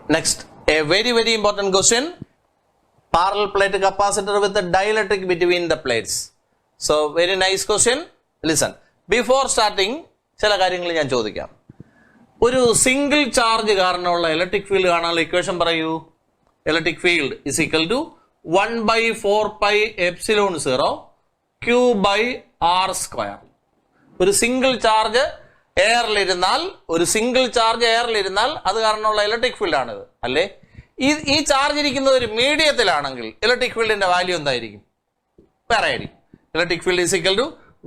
Next, a very important question. Parallel plate capacitor with the dielectric between the plates. So, very nice question. Listen. Before starting, ചില കാര്യങ്ങൾ ഞാൻ ചോദിക്കാം. ഒരു single charge കാരണമുള്ള electric field കാണാനുള്ള equation പറയൂ. Electric field is equal to 1/4πε0 Q/r². ഒരു single charge എയറിലിരുന്നാൽ അത് കാരണമുള്ള ഇലക്ട്രിക് ഫീൽഡ് ആണിത് അല്ലേ. ഈ ചാർജ് ഇരിക്കുന്നത് ഒരു മീഡിയത്തിലാണെങ്കിൽ ഇലക്ട്രിക് ഫീൽഡിന്റെ വാല്യൂ എന്തായിരിക്കും? വേറെ ആയിരിക്കും. Electric field is equal to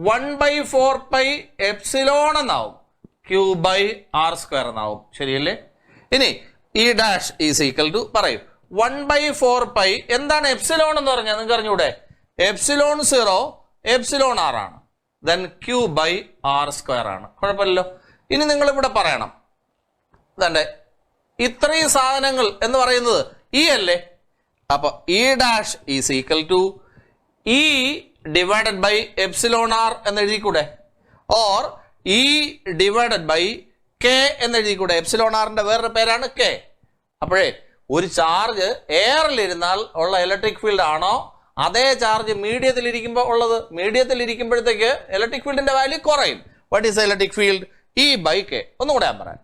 1/4πε എന്നാവും, Q/r² എന്നാവും. ശരിയല്ലേ? ഇനി ഈ ഡാഷ് ഈസ് ഈക്വൽ ടു പറയൂ 1/4π എന്താണ് എപ്സിലോൺ എന്ന് പറഞ്ഞാൽ നിങ്ങൾക്ക് അറിഞ്ഞൂടെ? ε0 εr ആണ്, then Q/r² ആണ്. കുഴപ്പമില്ലല്ലോ. ഇനി നിങ്ങൾ ഇവിടെ പറയണം ഇതേ ഇത്രയും സാധനങ്ങൾ എന്ന് പറയുന്നത് ഇ അല്ലേ. അപ്പൊ E dash is equal to E divided by εr എന്ന് എഴുതിക്കൂടെ, or E divided by K എന്ന് എഴുതിക്കൂടെ. εrന്റെ വേറൊരു പേരാണ് കെ. അപ്പോഴേ ഒരു ചാർജ് എയറിലിരുന്നാൽ ഉള്ള ഇലക്ട്രിക് ഫീൽഡ് ആണോ അതേ ചാർജ് മീഡിയത്തിൽ ഇരിക്കുമ്പോൾ ഉള്ളത്? മീഡിയത്തിൽ ഇരിക്കുമ്പോഴത്തേക്ക് ഇലക്ട്രിക് ഫീൽഡിന്റെ വാല്യൂ കുറയും. What is electric field? E/K. ഒന്നുകൂടെ ഞാൻ പറയാം.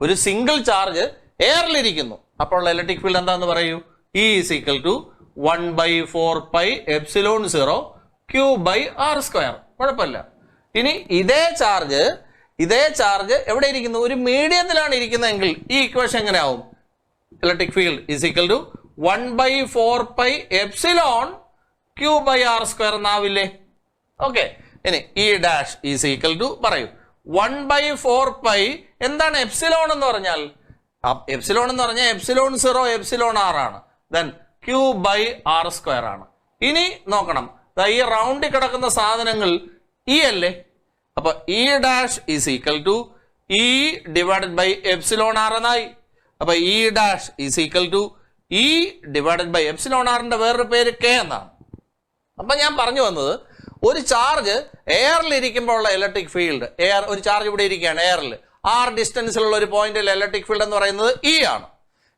ഒരു സിംഗിൾ ചാർജ് എയറിലിരിക്കുന്നു, അപ്പോൾ ഉള്ള ഇലക്ട്രിക് ഫീൽഡ് എന്താന്ന് പറയൂ? E is equal to 1/4πε0 Q/r². കുഴപ്പമില്ല. ഇനി ഇതേ ചാർജ് എവിടെ ഇരിക്കുന്നു? ഒരു മീഡിയത്തിലാണ് ഇരിക്കുന്നതെങ്കിൽ ഈ ഇക്വേഷൻ എങ്ങനെയാവും? Electric field is equal to 1/4πε Q/r² എന്നാവില്ലേ? ഓക്കെ. ഇനി E dash is equal to പറയൂ 1/4π എന്താണ് എപ്സിലോൺ എന്ന് പറഞ്ഞാൽ? ε0 εr ആണ്, then Q/r² ആണ്. ഇനി നോക്കണം, ഈ റൗണ്ടിൽ കിടക്കുന്ന സാധനങ്ങൾ ഇ അല്ലേ. അപ്പൊ E dash is equal to E divided by εr എന്നായി. അപ്പൊ E dash is equal to E divided by εrന്റെ വേറൊരു പേര് കെ എന്നാണ്. അപ്പൊ ഞാൻ പറഞ്ഞു വന്നത്, ഒരു ചാർജ് എയറിൽ ഇരിക്കുമ്പോൾ ഉള്ള ഇലക്ട്രിക് ഫീൽഡ്, ഒരു ചാർജ് ഇവിടെ ഇരിക്കുകയാണ് എയറിൽ, r ഡിസ്റ്റൻസിലുള്ള ഒരു പോയിന്റിൽ ഇലക്ട്രിക് ഫീൽഡ് എന്ന് പറയുന്നത് ഇ ആണ്.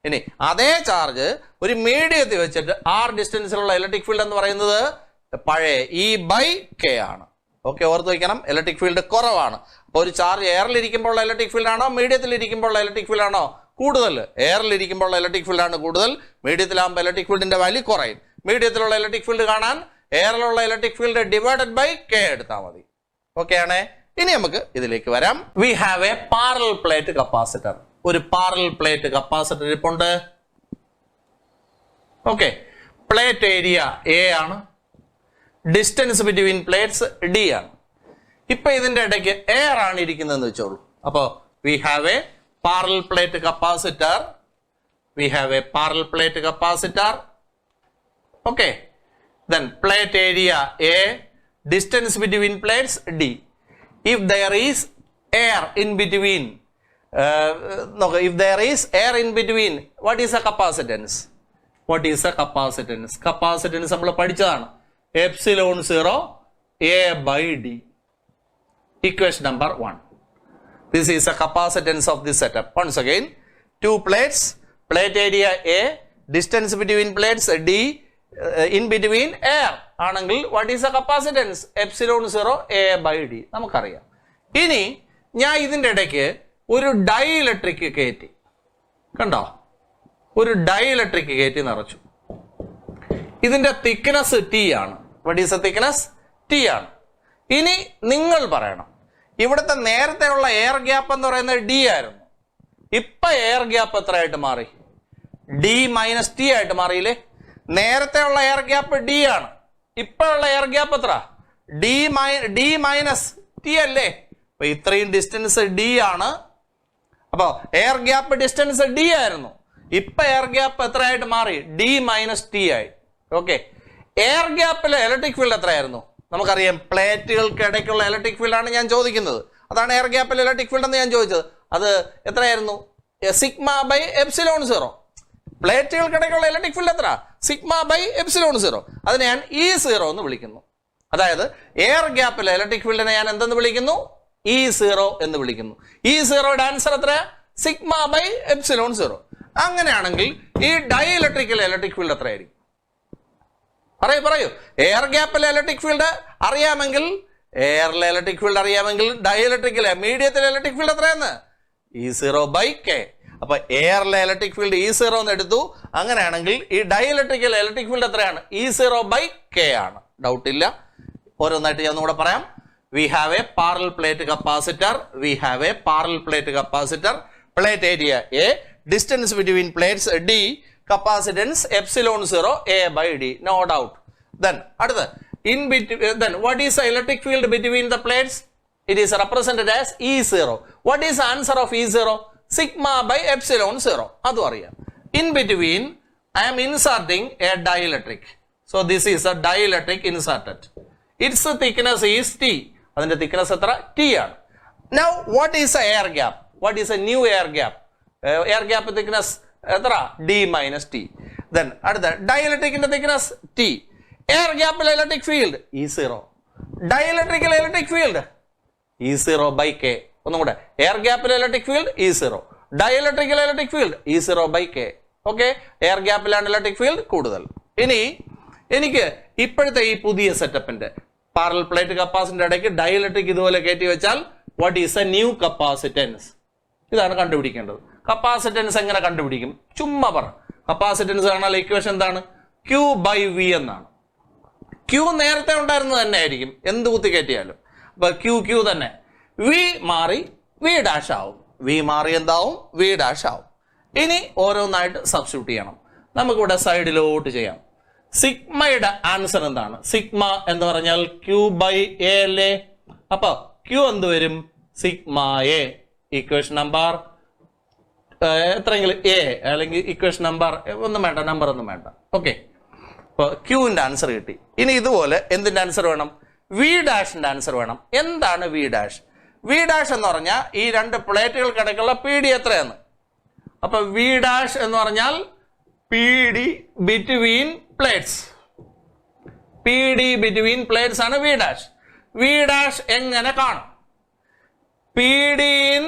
ഇനി അതേ ചാർജ് ഒരു മീഡിയത്തിൽ വെച്ചിട്ട് r ഡിസ്റ്റൻസിലുള്ള ഇലക്ട്രിക് ഫീൽഡ് എന്ന് പറയുന്നത് പഴയ E/K ആണ്. ഓക്കെ, ഓർത്ത് വയ്ക്കണം. ഇലക്ട്രിക് ഫീൽഡ് കുറവാണ്. അപ്പോൾ ഒരു ചാർജ് എയറിൽ ഇരിക്കുമ്പോൾ ഉള്ള ഇലക്ട്രിക് ഫീൽഡ് ആണോ മീഡിയത്തിൽ ഇരിക്കുമ്പോൾ ഉള്ള ഇലക്ട്രിക് ഫീൽഡ് ആണോ കൂടുതൽ? എയറിൽ ഇരിക്കുമ്പോൾ ഇലക്ട്രിക് ഫീൽഡ് ആണ് കൂടുതൽ. മീഡിയത്തിലാകുമ്പോൾ ഇലക്ട്രിക് ഫീൽഡിന്റെ വാല്യൂ കുറയും. മീഡിയത്തിലുള്ള ഇലക്ട്രിക് ഫീൽഡ് കാണാൻ എയറിലുള്ള electric field divided by K എടുത്താൽ മതി. ഓക്കെ ആണേ. ഇനി നമുക്ക് ഇതിലേക്ക് വരാം. We have a parallel plate capacitor. ഒരു പാരലൽ പ്ലേറ്റ് കപ്പാസിറ്റർ ഇരിപ്പുണ്ട്. ഓക്കെ, പ്ലേറ്റ് ഏരിയ എ ആണ്, ഡിസ്റ്റൻസ് ബിറ്റ്വീൻ പ്ലേറ്റ്സ് ഡി ആണ്. ഇപ്പൊ ഇതിന്റെ ഇടയ്ക്ക് എയർ ആണ് ഇരിക്കുന്നതെന്ന് വെച്ചോളൂ. അപ്പോ we have a parallel plate capacitor. Okay, then plate area A, distance between plates D. If there is air in between, what is a capacitance? Capacitance നമ്മൾ പഠിച്ചതാണ്. ε0 A/D. Equation number 1. This is a capacitance of this setup. Once again, two plates, plate area A, distance between plates D, in between air ആണെങ്കിൽ what is a capacitance? ε0 A/D നമുക്കറിയാം. ഇനി ഞാൻ ഇതിൻ്റെ ഇടയ്ക്ക് ഒരു dielectric കയറ്റി, കണ്ടോ? ഒരു ഡൈഇലക്ട്രിക് കയറ്റി നിറച്ചു. ഇതിന്റെ തിക്നെസ് T ആണ്. what is the thickness? T ആണ്. ഇനി നിങ്ങൾ പറയണം, ഇവിടുത്തെ നേരത്തെ ഉള്ള എയർ ഗ്യാപ്പ് എന്ന് പറയുന്നത് ഡി ആയിരുന്നു. ഇപ്പൊ എയർ ഗ്യാപ്പ് എത്രയായിട്ട് മാറി? D-T ആയിട്ട് മാറിയില്ലേ? നേരത്തെ ഉള്ള എയർ ഗ്യാപ്പ് ഡി ആണ്. ഇപ്പോഴുള്ള എയർ ഗ്യാപ്പ് എത്ര? D-T അല്ലേ? അപ്പൊ ഇത്രയും ഡിസ്റ്റൻസ് ഡി ആണ്. അപ്പൊ എയർ ഗ്യാപ്പ് ഡിസ്റ്റൻസ് ഡി ആയിരുന്നു. ഇപ്പൊ എയർ ഗ്യാപ്പ് എത്രയായിട്ട് മാറി? D-T ആയി. ഓക്കെ, എയർ ഗ്യാപ്പിലെ ഇലക്ട്രിക് ഫീൽഡ് എത്രയായിരുന്നു? നമുക്കറിയാം, പ്ലേറ്റുകൾക്ക് ഇടയ്ക്കുള്ള ഇലക്ട്രിക് ഫീൽഡ് ആണ് ഞാൻ ചോദിക്കുന്നത്. അതാണ് എയർ ഗ്യാപ്പിൽ ഇലക്ട്രിക് ഫീൽഡ് എന്ന് ഞാൻ ചോദിച്ചത്. അത് എത്രയായിരുന്നു? σ/ε0. പ്ലേറ്റുകൾക്കിടയ്ക്കുള്ള ഇലക്ട്രിക് ഫീൽഡ് എത്ര? σ/ε0. അതിനെ ഞാൻ E0 എന്ന് വിളിക്കുന്നു. അതായത് എയർ ഗ്യാപ്പിലെ ഇലക്ട്രിക് ഫീൽഡിനെ ഞാൻ എന്തെന്ന് വിളിക്കുന്നു? E0 എന്ന് വിളിക്കുന്നു. E0യുടെ ആൻസർ എത്ര? σ/ε0. അങ്ങനെയാണെങ്കിൽ ഈ ഡൈഇലക്ട്രിക്കൽ ഇലക്ട്രിക് ഫീൽഡ് എത്രയായിരിക്കും? പറയൂ. എയർ ഗ്യാപ്പിലെ ഇലക്ട്രിക് ഫീൽഡ് അറിയാമെങ്കിൽ, എയറിലെ ഇലക്ട്രിക് ഫീൽഡ് അറിയാമെങ്കിൽ ഡൈഇലക്ട്രിക്കലെ മീഡിയത്തിലെ ഇലക്ട്രിക് ഫീൽഡ് എത്രയാണ്? E0/k. അപ്പൊ എയറിലെ ഇലക്ട്രിക് ഫീൽഡ് E0 എന്ന് എടുത്തു. അങ്ങനെയാണെങ്കിൽ ഈ ഡൈഇലക്ട്രിക്കൽ ഇലക്ട്രിക് ഫീൽഡ് എത്രയാണ്? E0/k ആണ്. ഡൗട്ട് ഇല്ല. ഓരോന്നായിട്ട് ഞാൻ ഒന്നുകൂടെ പറയാം. We have a parallel plate capacitor. Plate area A, distance between plates D, capacitance epsilon0 A/d. No doubt. Then then what is the electric field between the plates? It is represented as E0. What is the answer of E0? Sigma by epsilon0. Adu ariyam. In between, I am inserting a dielectric. So this is a dielectric inserted. Its thickness is T. Adinte thickness etra? T ആണ്. Now what is the air gap? What is a new air gap? Air gap thickness etra? D minus T. Then അടുത്ത dielectric ന്റെ thickness T. Air gap electric field E0. Dielectric electric field E0/k. ഒന്നും കൂടെ. Air gap electric field E0. Dielectric electric field E0/k. Okay? Air gap electric field കൂടുതൽ. ഇനി എനിക്ക് ഇപ്പോഴത്തെ ഈ പുതിയ സെറ്റപ്പിന്റെ പാരലൽ പ്ലേറ്റ് കപ്പാസിറ്ററിന്റെ ഇടയ്ക്ക് ഡൈഇലക്ട്രിക് ഇതുപോലെ കയറ്റി വെച്ചാൽ what is a new capacitance? ഇതാണ് കണ്ടുപിടിക്കേണ്ടത്. കപ്പാസിറ്റൻസ് എങ്ങനെ കണ്ടുപിടിക്കും? ചുമ്മാ പറ. കപ്പാസിറ്റൻസ് കാണാൻ ഇക്വേഷൻ എന്താണ്? Q/V എന്നാണ്. Q നേരത്തെ ഉണ്ടായിരുന്നത് തന്നെ ആയിരിക്കും എന്ത് കുത്തി കയറ്റിയാലും. അപ്പൊ Q തന്നെ. V മാറി V ഡാഷ് ആവും. V മാറി എന്താവും? V ഡാഷ് ആവും. ഇനി ഓരോന്നായിട്ട് സബ്സ്റ്റിറ്റ്യൂട്ട് ചെയ്യണം. നമുക്കിവിടെ സൈഡിലോട്ട് ചെയ്യാം. സിഗ്മയുടെ ആൻസർ എന്താണ്? സിഗ്മ എന്ന് പറഞ്ഞാൽ Q/A അല്ലേ? അപ്പൊ Q എന്ത് വരും? Sigma A. ഇക്വേഷൻ നമ്പർ എത്രയെങ്കിലും A അല്ലെങ്കിൽ ഇക്വേഷൻ നമ്പർ ഒന്നും വേണ്ട, നമ്പർ ഒന്നും വേണ്ട. ഓക്കെ, അപ്പൊ Qന്റെ ആൻസർ കിട്ടി. ഇനി ഇതുപോലെ എന്തിന്റെ ആൻസർ വേണം? V ഡാഷിന്റെ ആൻസർ വേണം. എന്താണ് V ഡാഷ്? V ഡാഷ് എന്ന് പറഞ്ഞാൽ ഈ രണ്ട് പ്ലേറ്റുകൾക്കിടയ്ക്കുള്ള PD എത്രയാണ്? അപ്പൊ V ഡാഷ് എന്ന് പറഞ്ഞാൽ PD between plates. PD between plates ആണ് V ഡാഷ്. V ഡാഷ് എങ്ങനെ കാണും? PD ഇൻ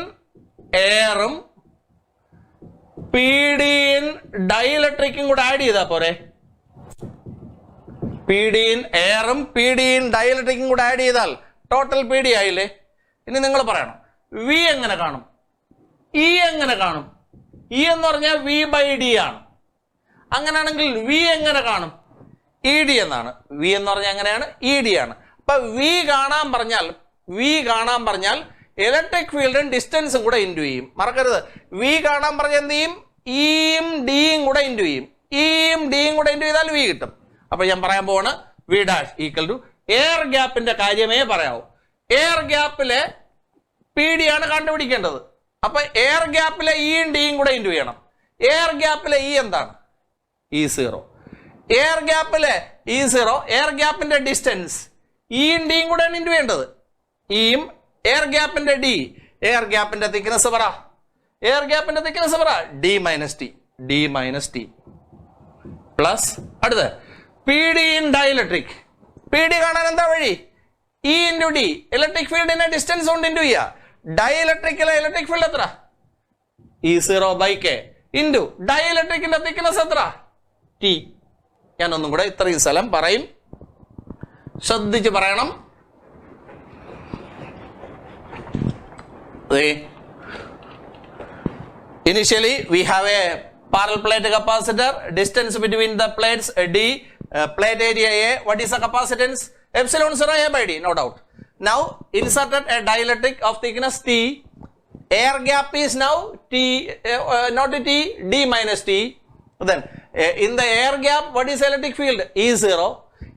എയറും PD ഇൻ ഡൈഇലക്ട്രിക്കും കൂടെ ആഡ് ചെയ്താ പോരെ? PD ഇൻ എയറും PD ഇൻ ഡൈഇലക്ട്രിക്കും കൂടെ ആഡ് ചെയ്താൽ ടോട്ടൽ PD ആയില്ലേ? ഇനി നിങ്ങൾ പറയണം V എങ്ങനെ കാണും? E എങ്ങനെ കാണും? E എന്ന് പറഞ്ഞാൽ V/D ആണ്. അങ്ങനെയാണെങ്കിൽ V എങ്ങനെ കാണും? ED എന്നാണ്. V എന്ന് പറഞ്ഞാൽ എങ്ങനെയാണ്? ED ആണ്. അപ്പൊ V കാണാൻ പറഞ്ഞാൽ ഇലക്ട്രിക് ഫീൽഡും ഡിസ്റ്റൻസും കൂടെ ഇൻറ്റു ചെയ്യും. മറക്കരുത്, V കാണാൻ പറഞ്ഞാൽ എന്ത് ചെയ്യും? ഇയും ഡിയും കൂടെ ഇൻറ്റു ചെയ്യും. ഇയും ഡിയും കൂടെ ഇൻറ്റു ചെയ്താൽ V കിട്ടും. അപ്പൊ ഞാൻ പറയാൻ പോവാണ് V dash equal to air ഗ്യാപ്പിന്റെ കാര്യമേ പറയാവൂ. എയർ ഗ്യാപ്പിലെ PD ആണ് കണ്ടുപിടിക്കേണ്ടത്. അപ്പൊ എയർ ഗ്യാപ്പിലെ ഇയും ഡിയും കൂടെ ഇൻറ്റു ചെയ്യണം. എയർ ഗ്യാപ്പിലെ E എന്താണ്? E0. എയർ ഗ്യാപ്പിലെ E0, എയർ ഗ്യാപ്പിന്റെ ഡിസ്റ്റൻസ് ഇയും ഡിയും കൂടെയാണ് ഇൻറ്റു ചെയ്യേണ്ടത്. ഇയും എയർ ഗ്യാപ്പിന്റെ D, എയർ ഗ്യാപ്പിന്റെ തിക്നെസ് പറ. D മൈനസ് ടി പ്ലസ് അടുത്ത് PD ഇൻ ഡൈഇലക്ട്രിക്. PD കാണാൻ എന്താ വഴി? E into D. ഇലക്ട്രിക് ഫീൽഡിനെ ഡിസ്റ്റൻസ് കൊണ്ട് ഇൻറ്റു ചെയ്യുക. ഡൈഇലക്ട്രിക്കിലെ ഇലക്ട്രിക് ഫീൽഡ് എത്ര? E0/k ഇൻറ്റു ഡൈഇലക്ട്രിക്കിന്റെ തിക്നെസ് എത്ര? T. ഞാൻ ഒന്നും കൂടെ ഇത്രയും സ്ഥലം പറയും, ശ്രദ്ധിച്ച് പറയണം. Initially we have a parallel plate capacitor, distance between the plates D, plate area A. What is the capacitance? Epsilon0 A/d, no doubt. Now inserted a dielectric of thickness T. Air gap is now T, not T, D minus T. Then in the air gap, what is electric field? E0.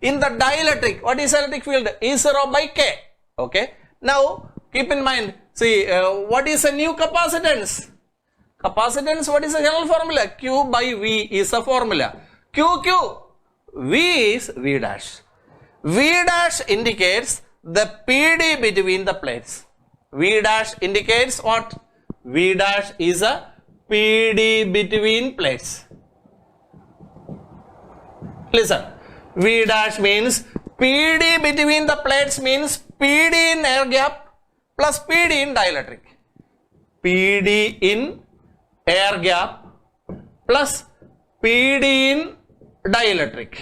In the dielectric, what is electric field? E0/k. Okay. Now keep in mind, see what is a new capacitance? Capacitance, what is the general formula? Q/V is a formula. Q. V is V dash. V dash indicates the PD between the plates. V dash indicates what? V dash is a PD between plates. Listen, V dash means PD between the plates means PD in air gap plus PD in dielectric. PD in air gap plus PD in dielectric.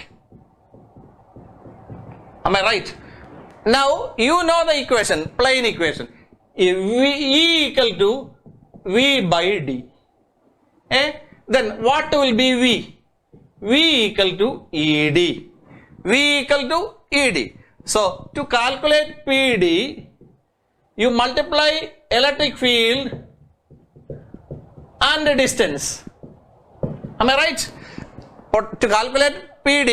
Am I right? Now you know the equation, plain equation. If E equal to V by D. Then what will be V? V equal to ED. V equal to ED. So to calculate PD, you multiply electric field and distance. Am I right? To calculate PD,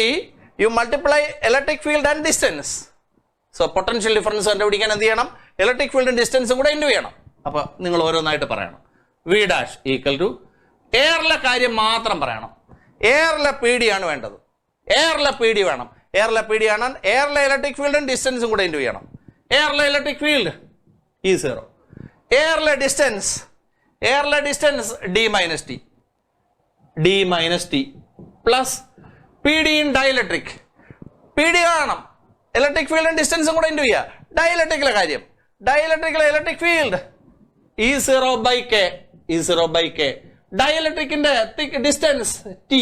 you multiply electric field and distance. So potential difference കണ്ടുപിടിക്കാൻ എന്ത് ചെയ്യണം? Electric ഫീൽഡും ഡിസ്റ്റൻസും കൂടെ into ചെയ്യണം. അപ്പോൾ നിങ്ങൾ ഓരോന്നായിട്ട് പറയണം. വി ഡാഷ് ഈക്വൽ ടു എയറിലെ കാര്യം മാത്രം പറയണം. എയറിലെ പി ഡി ആണ് വേണ്ടത്. എയറിലെ പി ഡി വേണം. എയറിലെ പി ഡി ആണ് എയറിലെ ഇലക്ട്രിക് ഫീൽഡും ഡിസ്റ്റൻസും കൂടെ ഇൻറ്റു ചെയ്യണം. എയറിലെ ഇലക്ട്രിക് ഫീൽഡ് E0. എയറിലെ distance D minus T plus P D in dielectric. P D കാണണം, ഇലക്ട്രിക് ഫീൽഡും ഡിസ്റ്റൻസും കൂടെ ഇൻറ്റു ചെയ്യുക. ഡൈഇലക്ട്രിക്കിലെ കാര്യം, ഡൈഇലക്ട്രിക്കിലെ electric field E0 by K. ഡൈഇലക്ട്രിക്കിന്റെ ഡിസ്റ്റൻസ് ടി.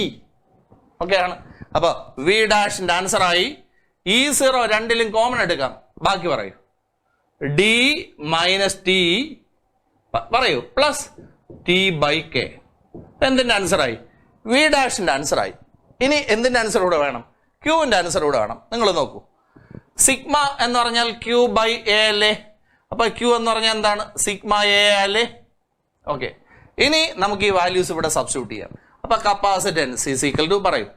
ഓക്കെ ആണ്. അപ്പൊ വി ഡാഷിന്റെ ആൻസർ ആയി. E0 രണ്ടിലും കോമൺ എടുക്കാം. ബാക്കി പറയൂ. ഡി മൈനസ് ടി പറയൂ പ്ലസ് ടി ബൈ കെ. എന്തിന്റെ ആൻസർ ആയി? വി ഡാഷിന്റെ ആൻസർ ആയി. ഇനി എന്തിന്റെ ആൻസർ കൂടെ വേണം? ക്യൂവിന്റെ ആൻസർ കൂടെ വേണം. നിങ്ങൾ നോക്കൂ, സിഗ്മ എന്ന് പറഞ്ഞാൽ ക്യൂ ബൈ എ അല്ലേ? അപ്പൊ ക്യൂ എന്ന് പറഞ്ഞാൽ എന്താണ്? സിഗ്മ എ അല്ലേ? ഓക്കെ. ഇനി നമുക്ക് ഈ വാല്യൂസ് ഇവിടെ സബ്സ്റ്റിറ്റ്യൂട്ട് ചെയ്യാം. അപ്പൊ കപ്പാസിറ്റൻസ് ഈസ് ഈക്വൽ ടു പറയൂ.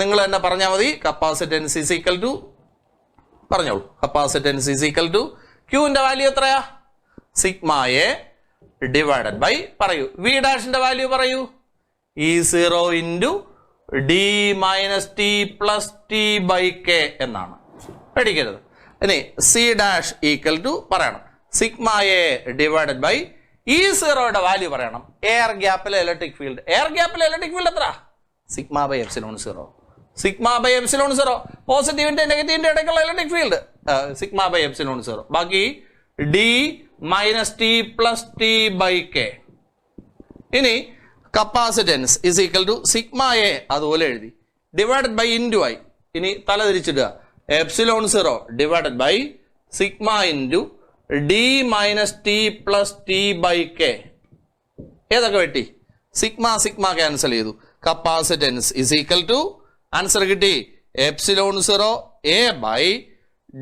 നിങ്ങൾ തന്നെ പറഞ്ഞാൽ മതി. കപ്പാസിറ്റൻസ് ഈസ് ഈക്വൽ ടു പറഞ്ഞോളൂ. കപ്പാസിറ്റൻസ് ഈസ് ഈക്വൽ ടു ക്യൂവിന്റെ വാല്യൂ എത്രയാ? സിഗ്മ എ ഡിവൈഡഡ് ബൈ പറയൂ. വി ഡാഷിന്റെ വാല്യൂ പറയൂ. E0 into D minus T plus T by K എന്നാണ്. പേടിക്കരുത്. ഇനി സി ഡാഷ് ഈക്വൽ ടു പറയണം. സിഗ്മ എ ഡിവൈഡഡ് ബൈ E0യുടെ വാല്യൂ പറയണം. എയർ ഗ്യാപ്പിലെ ഇലക്ട്രിക് ഫീൽഡ്. എയർ ഗ്യാപ്പിലെ ഇലക്ട്രിക് ഫീൽഡ് എത്ര? Sigma by epsilon 0. Sigma by epsilon 0. പോസിറ്റീവിന്റെ നെഗറ്റീവിന്റെ ഇടയ്ക്കുള്ള electric field sigma by epsilon 0. ബാക്കി D minus T plus T by K. ഇനി capacitance is equal to sigma A അതുപോലെ എഴുതി ഡിവൈഡഡ് ബൈ ഇൻറ്റു ആയി. ഇനി തല തിരിച്ചിടുക. Epsilon 0 divided by sigma into D minus T plus T by K. ഏതൊക്കെ വെട്ടി? സിഗ്മ ക്യാൻസൽ ചെയ്തു. Capacitance is equal to answer കിട്ടി. Epsilon 0 A by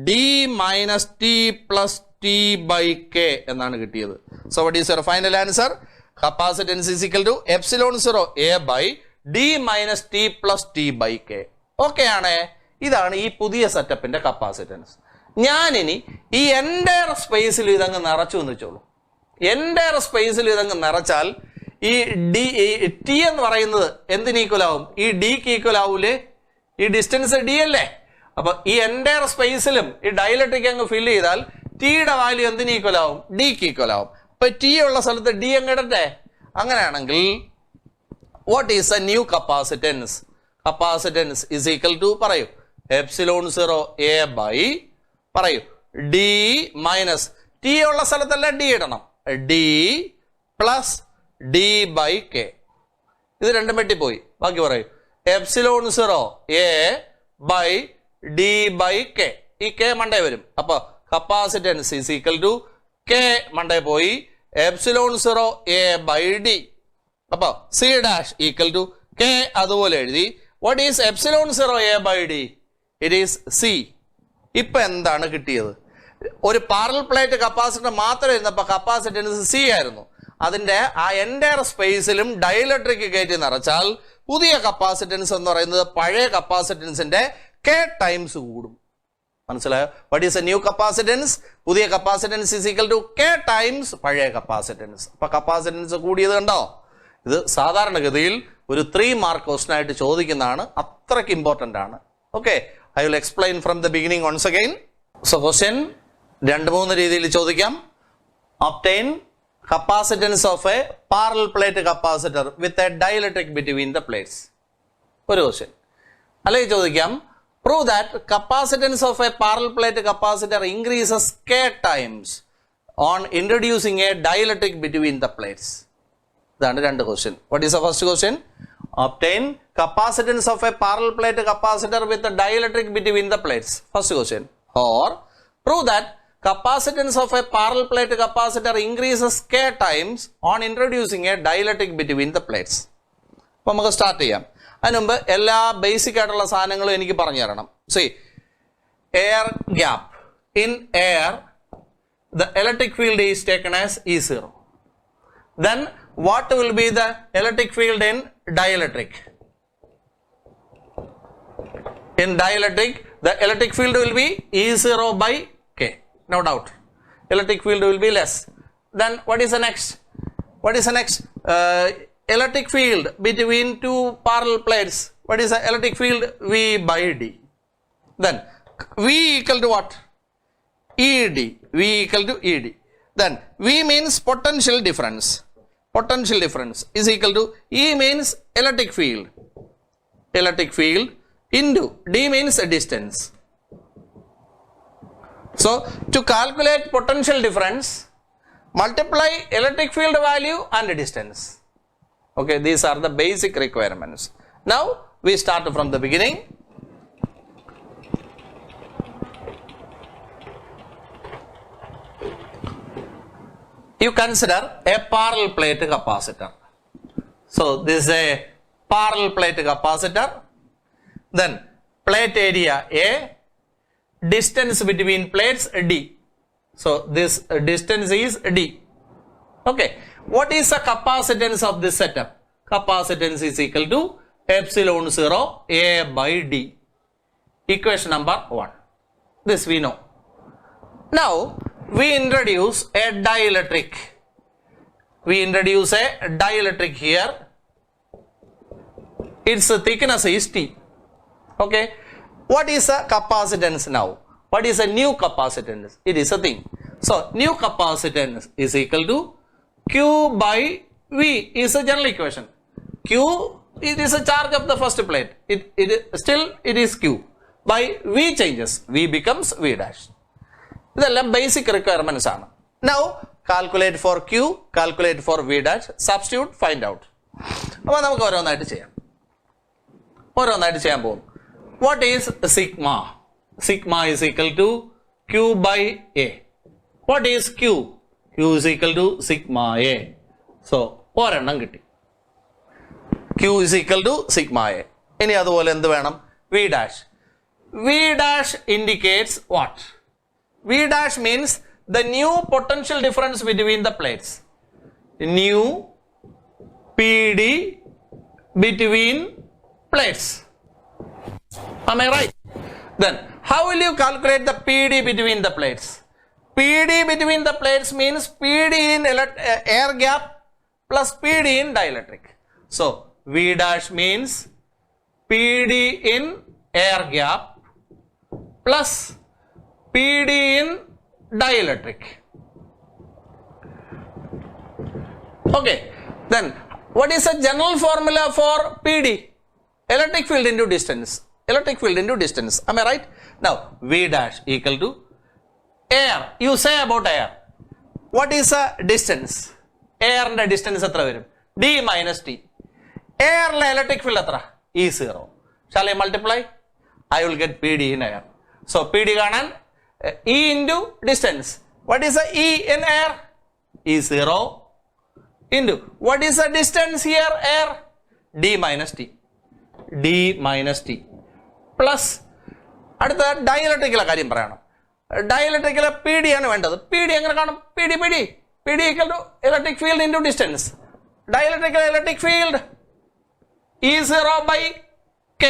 D minus T plus T by K എന്നാണ് കിട്ടിയത്. So what is your final answer? Capacitance is equal to epsilon 0 a by d minus t plus t by k. Okay ആണ്. ഇതാണ് ഈ പുതിയ സെറ്റപ്പിന്റെ capacitance. ഞാനിനി ഈ entire സ്പേസിൽ ഇതങ്ങ് നിറച്ചു എന്ന് വെച്ചോളൂ. എൻ്റയർ സ്പേസിൽ ഇതങ്ങ് നിറച്ചാൽ ഈ ഡി ടി എന്ന് പറയുന്നത് എന്തിന് ഈക്വൽ ആവും? ഈ ഡിക്ക് ഈക്വൽ ആവൂലേ? ഈ ഡിസ്റ്റൻസ് ഡി അല്ലേ? അപ്പൊ ഈ എൻ്റയർ സ്പേസിലും ഈ ഡൈഇലക്ട്രിക് അങ്ങ് ഫിൽ ചെയ്താൽ ടിയുടെ വാല്യൂ എന്തിന് ഈക്വൽ ആവും? ഡിക്ക് ഈക്വൽ ആവും. ഇപ്പൊ ടി ഉള്ള സ്ഥലത്ത് ഡി അങ്ങ് ഇടട്ടെ. അങ്ങനെയാണെങ്കിൽ what is a new capacitance? Capacitance is equal to പറയൂ. എപ്സിലോൺ 0 എ ബൈ പറയൂ ഡി മൈനസ് ടി ഉള്ള സ്ഥലത്തല്ല ഡി ഇടണം. D plus D by K. ഇത് രണ്ടും വെട്ടിപ്പോയി. ബാക്കി പറയൂ. Epsilon 0 A by D by K. ഈ കെ മണ്ടേ വരും. അപ്പൊ capacitance is equal to K മണ്ടേ പോയി. Epsilon 0 A by D. അപ്പൊ C dash equal to K അതുപോലെ എഴുതി. What is epsilon 0 A by D? It is C. ഇപ്പൊ എന്താണ് കിട്ടിയത്? ഒരു പാരലൽ പ്ലേറ്റ് കപ്പാസിറ്റർ മാത്രം ഇരുന്നപ്പോ കപ്പാസിറ്റൻസ് സി ആയിരുന്നു. അതിന്റെ ആ എൻ്റയർ സ്പേസിലും ഡൈഇലക്ട്രിക് കയറ്റി നിറച്ചാൽ പുതിയ കപ്പാസിറ്റൻസ് എന്ന് പറയുന്നത് പഴയ കപ്പാസിറ്റൻസിന്റെ കെ ടൈംസ് കൂടും. മനസ്സിലായോ? What is a new capacitance? പുതിയ capacitance is equal to K times പഴയ കപ്പാസിറ്റൻസ്. അപ്പൊ കപ്പാസിറ്റൻസ് കൂടിയത് കണ്ടോ? ഇത് സാധാരണഗതിയിൽ ഒരു 3 മാർക്ക് ക്വസ്റ്റൻ ആയിട്ട് ചോദിക്കുന്നതാണ്. അത്രയ്ക്ക് ഇമ്പോർട്ടൻ്റ് ആണ്. Okay, I will explain from the beginning once again. So question 2-3 രീതിയിൽ ചോദിക്കാം. Obtain capacitance of a parallel plate capacitor with a dielectric between the plates. ഒരു ക്വസ്റ്റ്യൻ. അല്ലെങ്കിൽ ചോദിക്കാം prove that capacitance of a parallel plate capacitor increases k times on introducing a dielectric between the plates. That's the second question. What is the first question? Obtain capacitance of a parallel plate capacitor with a dielectric between the plates. First question. Or prove that capacitance of a parallel plate capacitor increases k times on introducing a dielectric between the plates. അപ്പോൾ നമുക്ക് start ചെയ്യാം. അതിന് മുമ്പ് എല്ലാ basic ആയിട്ടുള്ള സാധനങ്ങളും എനിക്ക് പറഞ്ഞു തരണം. See, air gap. In air, the electric field is taken as E0. Then what will be the electric field in dielectric? In dielectric, the electric field will be E0 by K. No doubt. Electric field will be less. Then what is the next? What is the next? Electric field between two parallel plates. What is the electric field? V by D. Then V equal to what? ED. V equal to ED. Then V means potential difference. Potential difference is equal to E means electric field. Electric field into D means a distance. So to calculate potential difference, multiply electric field value and distance. Okay, these are the basic requirements. Now we start from the beginning. You consider a parallel plate capacitor. So this is a parallel plate capacitor. Then plate area A, distance between plates D. So this distance is D. Okay. What is the capacitance of this setup? Capacitance is equal to epsilon 0 A by D. Equation number 1. This we know. Now we introduce a dielectric. We introduce a dielectric here. Its thickness is T. Okay. What is a capacitance now? What is a new capacitance? It is a thing. So new capacitance is equal to Q by V is a general equation. Q, it is a charge of the first plate. It is Q. By V changes. V becomes V dash. ഇതെല്ലാം basic requirements ആണ്. Now calculate for Q, calculate for V dash, substitute, find out. അപ്പോൾ നമുക്ക് ഓരോന്നായിട്ട് ചെയ്യാം. പോകും. What is sigma? Sigma is equal to Q by A. What is Q? Q is equal to sigma A. So ഒരെണ്ണം കിട്ടി. Q is equal to sigma A. ഇനി അതുപോലെ എന്ത് വേണം? V dash. V dash indicates what? V dash means the new potential difference between the plates. New PD between plates. Am I right? Then how will you calculate the PD between the plates? PD between the plates means PD in air gap plus PD in dielectric. So V dash means PD in air gap plus PD in dielectric. Okay. Then what is the general formula for PD? Electric field into distance. Electric field into distance. Am I right? Now V dash equal to air. You say about air. What is the distance? Air and the distance എത്ര വരും? D minus T. Air le electric field എത്ര? E0. Shall I multiply? I will get PD in air. So PD കാണാൻ E into distance. What is the E in air? E0 into what is the distance here? Air. D minus T. D minus T plus അടുത്ത ഡയലക്ട്രിക്കിലെ കാര്യം പറയണം. ഡയലക്ട്രിക്കിലെ P D ആണ് വേണ്ടത്. P D എങ്ങനെ കാണും? P D equal to electric field into distance. Dielectrical electric field E0 by K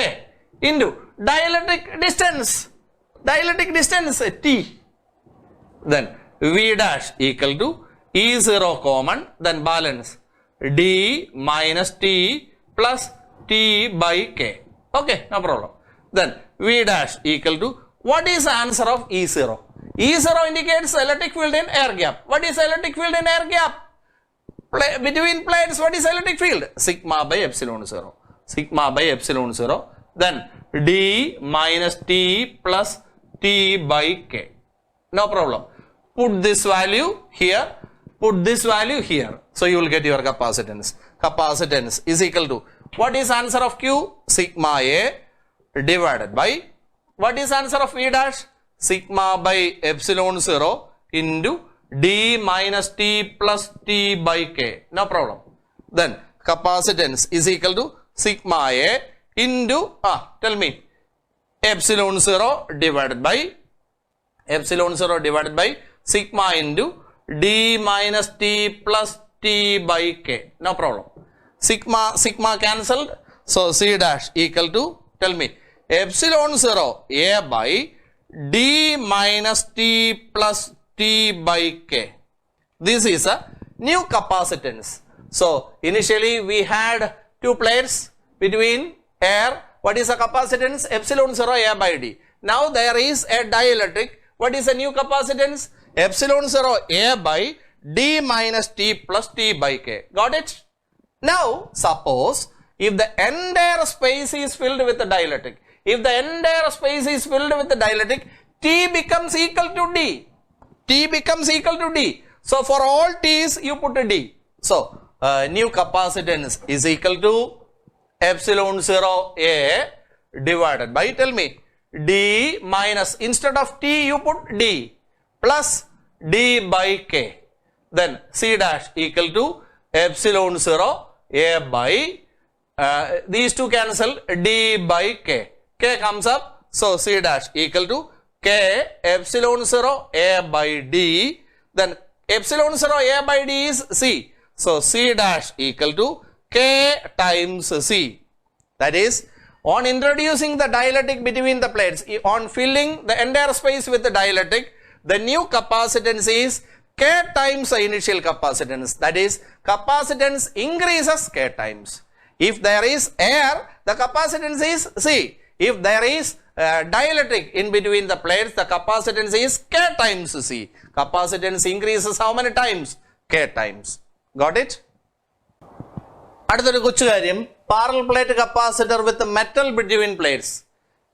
into dielectric distance. Dielectric distance T. Then V dash equal to E0 common, then balance D minus T plus T by K. Okay, no problem. Then V dash equal to what is the answer of E0? E0 indicates electric field in air gap. What is electric field in air gap? Between plates, what is electric field? Sigma by epsilon 0. Sigma by epsilon 0. Then D minus T plus T by K. No problem. Put this value here. Put this value here. So you will get your capacitance. Capacitance is equal to what is answer of Q? Sigma A divided by, what is answer of V dash? Sigma by epsilon 0 into D minus T plus T by K. No problem. Then capacitance is equal to sigma A into, tell me, epsilon 0 divided by sigma into D minus T plus T by K. No problem. Sigma cancelled. So C dash equal to, tell me, epsilon 0 A by D minus T plus T by K. This is a new capacitance. So initially we had two plates between air. What is a capacitance? Epsilon 0 A by D. Now there is a dielectric. What is a new capacitance? Epsilon 0 A by D minus T plus T by K. Got it? Now suppose if the entire space is filled with the dielectric, T becomes equal to D. So for all T's you put a D. So new capacitance is equal to epsilon 0 A divided by, tell me, D minus, instead of T you put D, plus D by K. Then C dash equal to epsilon 0 A by, these two cancel, D by K. K comes up, so C dash equal to K epsilon 0 A by D. Then epsilon 0 A by D is C. So C dash equal to K times C. That is, on introducing the dielectric between the plates, on filling the entire space with the dielectric, the new capacitance is K times the initial capacitance. That is, capacitance increases K times. If there is air, the capacitance is C. If there is dielectric in between the plates, the capacitance is K times C. Capacitance increases how many times? K times. Got it? അടുത്തൊരു കൊച്ചു കാര്യം, parallel plate capacitor വിത്ത് metal between plates.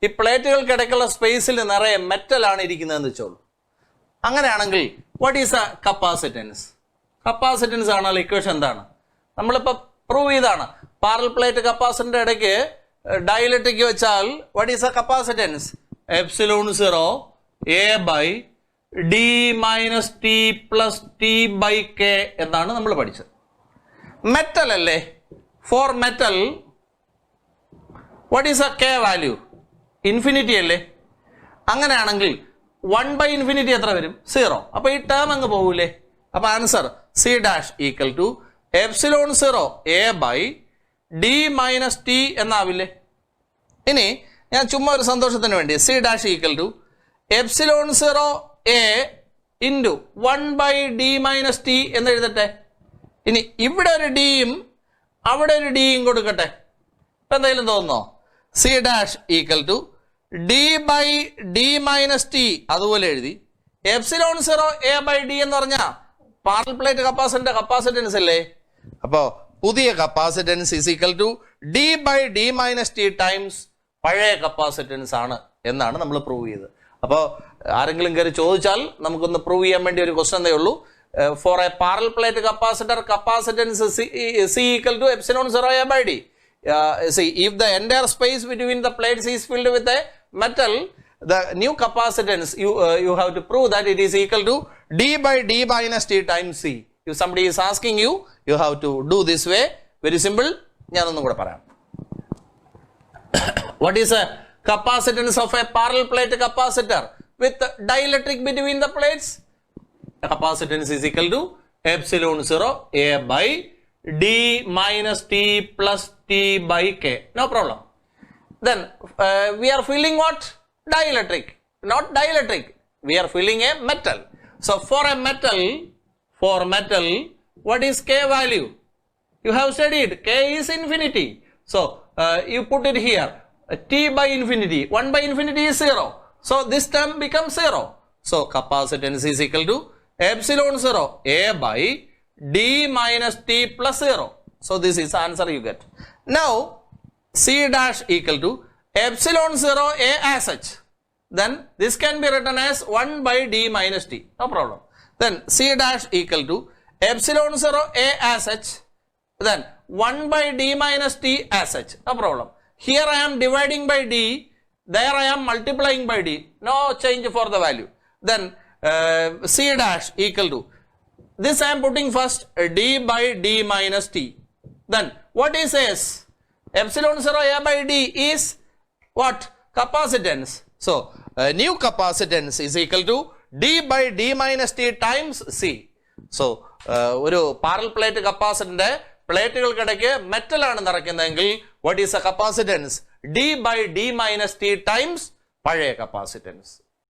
ഈ പ്ലേറ്റുകൾക്കിടയ്ക്കുള്ള സ്പേസിൽ നിറയെ മെറ്റലാണ് ഇരിക്കുന്നതെന്ന് വെച്ചോളൂ. അങ്ങനെയാണെങ്കിൽ what is a capacitance? Capacitance ആണല്ലോ equation എന്താണ്? നമ്മളിപ്പോൾ പ്രൂവ് ചെയ്താണ്. പാരലൽ പ്ലേറ്റ് കപ്പാസിറ്ററിന്റെ ഇടയ്ക്ക് ഡയലക്ട്രിക് വെച്ചാൽ what is a capacitance? Epsilon 0 A by D minus T plus T by K എന്നാണ് നമ്മൾ പഠിച്ചത്. മെറ്റൽ അല്ലേ? For metal what is a K value? Infinity അല്ലേ? അങ്ങനെയാണെങ്കിൽ 1 ബൈ ഇൻഫിനിറ്റി എത്ര വരും? 0. അപ്പൊ ഈ ടേം അങ്ങ് പോകൂലേ? അപ്പൊ answer C dash equal to epsilon 0 A by D minus T എന്നാവില്ലേ? ഇനി ഞാൻ ചുമ്മാ ഒരു സന്തോഷത്തിന് വേണ്ടി C dash equal to epsilon 0 A into 1 by D minus T എന്ന് എഴുതട്ടെ. ഇനി ഇവിടെ ഒരു ഡിയും അവിടെ ഒരു ഡിയും കൊടുക്കട്ടെ. ഇപ്പൊ എന്തെങ്കിലും തോന്നുന്നോ? C dash equal to D by D minus T അതുപോലെ എഴുതി. എപ്സിലോൺ 0 A ബൈ D എന്ന് പറഞ്ഞാൽ പാരലൽ പ്ലേറ്റ് കപ്പാസിറ്ററിന്റെ കപ്പാസിറ്റൻസ് അല്ലേ? അപ്പോ പുതിയ capacitance is equal to D by D minus T times പഴയ കപ്പാസിറ്റൻസ് ആണ് എന്നാണ് നമ്മൾ പ്രൂവ് ചെയ്തത്. അപ്പോൾ ആരെങ്കിലും കയറി ചോദിച്ചാൽ നമുക്കൊന്ന് പ്രൂവ് ചെയ്യാൻ വേണ്ടി ഒരു ക്വസ്റ്റൻ എന്തേ ഉള്ളൂ. For a parallel plate capacitor capacitance C equal to epsilon 0 A by D. See, if the entire space between the plates is filled with a metal, the new capacitance you have to prove that it is equal to D by D minus T times C. If somebody is asking you, you have to do this way. Very simple. ഞാൻ ഒന്നും കൂടെ പറയാം. What is a capacitance of a parallel plate capacitor with dielectric between the plates? The capacitance is equal to epsilon 0 A by D minus T plus T by K. No problem. Then we are filling what? Dielectric. Not dielectric. We are filling a metal. So for metal, what is K value? You have studied. K is infinity. So you put it here. T by infinity. 1 by infinity is 0. So this term becomes 0. So capacitance is equal to epsilon 0 A by D minus T plus 0. So this is the answer you get. Now C dash equal to epsilon 0 A as such. Then this can be written as 1 by D minus T. No problem. Then C dash equal to epsilon 0 A as such. Then 1 by d minus t as such. No problem. Here I am dividing by d. There I am multiplying by d. No change for the value. Then c dash equal to, this I am putting first, d by d minus t. Then what is s? Epsilon 0 a by d is what? Capacitance. So new capacitance is equal to d by d minus t times c. So ഒരു parallel plate കപ്പാസിറ്ററിന്റെ പ്ലേറ്റുകൾക്കിടയ്ക്ക് metal ആണ് നിറയ്ക്കുന്നതെങ്കിൽ what is the capacitance? d by d minus t times പഴയ capacitance.